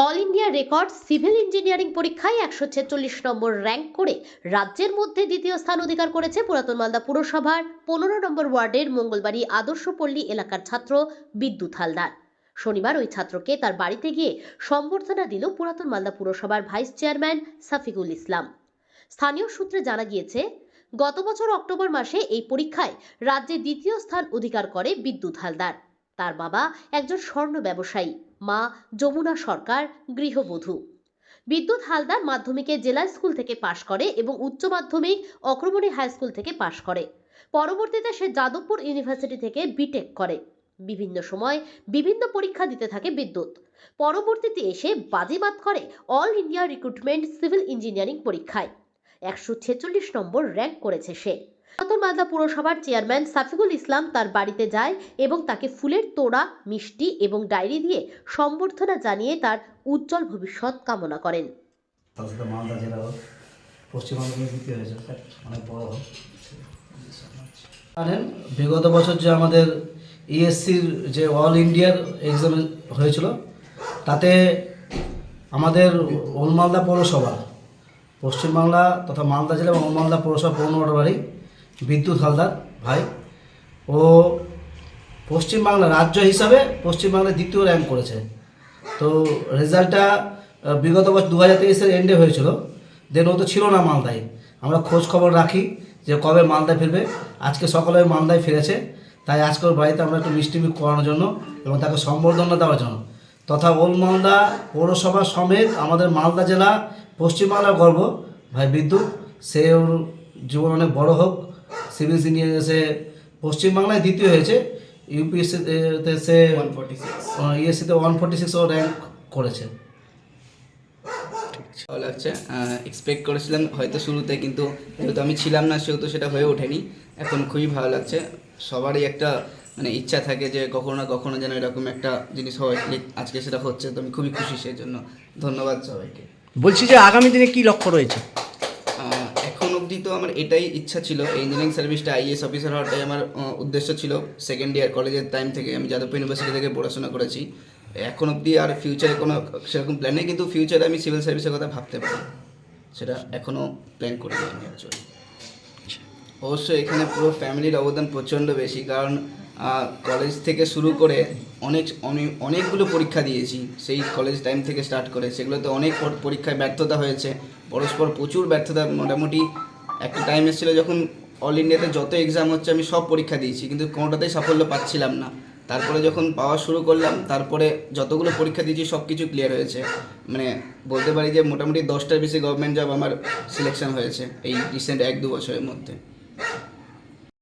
All India record civil engineering পরীক্ষায় 146 নম্বর rank করে রাজ্যের মধ্যে দ্বিতীয় স্থান অধিকার করেছে পুরাতন মালদা পুরসভার 15 নম্বর ওয়ার্ডের মঙ্গলবাড়ি আদর্শপল্লী এলাকার ছাত্র বিদ্যুৎ হালদার। শনিবার ওই ছাত্রকে তার বাড়িতে গিয়ে সম্বর্ধনা দিল পুরাতন মালদা পুরসভার ভাইস চেয়ারম্যান সাফিকুল ইসলাম। স্থানীয় সূত্রে জানা গিয়েছে, গত বছর অক্টোবর মাসে এই পরীক্ষায় রাজ্যে দ্বিতীয় স্থান অধিকার করে বিদ্যুৎ হালদার। তার বাবা একজন স্বর্ণ ব্যবসায়ী, মা যমুনা সরকার গৃহবধূ। বিদ্যুৎ হালদার মাধ্যমিকে জেলা স্কুল থেকে পাশ করে এবং উচ্চ মাধ্যমিক অক্রমণী হাই স্কুল থেকে পাশ করে। পরবর্তীতে সে যাদবপুর ইউনিভার্সিটি থেকে বিটেক করে। বিভিন্ন সময় বিভিন্ন পরীক্ষা দিতে থাকে বিদ্যুৎ। পরবর্তীতে এসে বাজিমাত করে all India recruitment civil engineering পরীক্ষায় 146 নম্বর র্যাঙ্ক করেছে সে। পুরাতন মালদা পুরসভার চেয়ারম্যান সাফিকুল ইসলাম তার বাড়িতে যায় এবং তাকে ফুলের তোড়া, মিষ্টি এবং ডায়েরি দিয়ে সম্বর্ধনা জানিয়ে তার উজ্জ্বল ভবিষ্যৎ কামনা করেন। মালদা জেলা পশ্চিমবঙ্গে দ্বিতীয় হয়েছে, অনেক বড়। জানেন, বিগত বছর যে আমাদের ইএসসির যে অল ইন্ডিয়ার এক্সাম হয়েছিল, তাতে আমাদের ওল মালদা পৌরসভা, পশ্চিমবাংলা তথা মালদা জেলা এবং ওল মালদা পৌরসভা 15 নম্বর বাড়ি বিদ্যুৎ হালদার ভাই ও পশ্চিমবাংলা রাজ্য হিসাবে পশ্চিমবাংলায় দ্বিতীয় র্যাঙ্ক করেছে। তো রেজাল্টটা বিগত বছর 2023-এর এন্ডে হয়েছিল। দেন ও তো ছিল না মালদায়। আমরা খোঁজ খবর রাখি যে কবে মালদায় ফিরবে। আজকে সকালে মালদায় ফিরেছে, তাই আজকে ওর বাড়িতে আমরা একটু মিষ্টি করানোর জন্য এবং তাকে সম্বর্ধনা দেওয়ার জন্য তথা ওল মালদা পৌরসভা সমেত আমাদের মালদা জেলা পশ্চিমবাংলার গর্ব ভাই বিদ্যুৎ, সে ওর জীবন অনেক বড় হোক। সিভিল ইঞ্জিনিয়ারিং সে পশ্চিমবাংলায় দ্বিতীয় হয়েছে, ইউপিএসসিতে সে 146 146 ও র্যাঙ্ক করেছে। ভালো লাগছে, এক্সপেক্ট করেছিলাম হয়তো শুরুতে, কিন্তু যেহেতু আমি ছিলাম না সেহেতু সেটা হয়ে ওঠেনি। এখন খুবই ভালো লাগছে। সবারই একটা ইচ্ছা থাকে যে কখনো না কখনো যেন এরকম একটা জিনিস হয়, আজকে সেটা হচ্ছে, তো আমি খুবই খুশি। সেই জন্য ধন্যবাদ সবাইকে। বলছি যে আগামী দিনে কি লক্ষ্য রয়েছে? এখন অবধি তো আমার এটাই ইচ্ছা ছিল, ইঞ্জিনিয়ারিং সার্ভিসটা আইএএস অফিসার হওয়াটাই আমার উদ্দেশ্য ছিল। সেকেন্ড ইয়ার কলেজের টাইম থেকে আমি যাদবপুর ইউনিভার্সিটি থেকে পড়াশোনা করেছি। এখন অবধি আর ফিউচারে কোনো সেরকম প্ল্যান নেই, কিন্তু ফিউচারে আমি সিভিল সার্ভিসের কথা ভাবতে পারি, সেটা এখনও প্ল্যান করিনি আমি অ্যাকচুয়ালি। অবশ্যই এখানে পুরো ফ্যামিলির অবদান প্রচণ্ড বেশি, কারণ কলেজ থেকে শুরু করে অনেকগুলো পরীক্ষা দিয়েছি। সেই কলেজ টাইম থেকে স্টার্ট করে সেগুলোতে অনেক পরীক্ষায় ব্যর্থতা হয়েছে, পরস্পর প্রচুর ব্যর্থতা। মোটামুটি একটা টাইম এসেছিলো যখন অল ইন্ডিয়াতে যত এক্সাম হচ্ছে আমি সব পরীক্ষা দিয়েছি, কিন্তু কোনোটাতেই সাফল্য পাচ্ছিলাম না। তারপরে যখন পাওয়া শুরু করলাম, তারপরে যতগুলো পরীক্ষা দিয়েছি সব কিছু ক্লিয়ার হয়েছে। বলতে পারি যে মোটামুটি 10টার বেশি গভর্নমেন্ট জব আমার সিলেকশন হয়েছে এই রিসেন্ট 1-2 বছরের মধ্যে।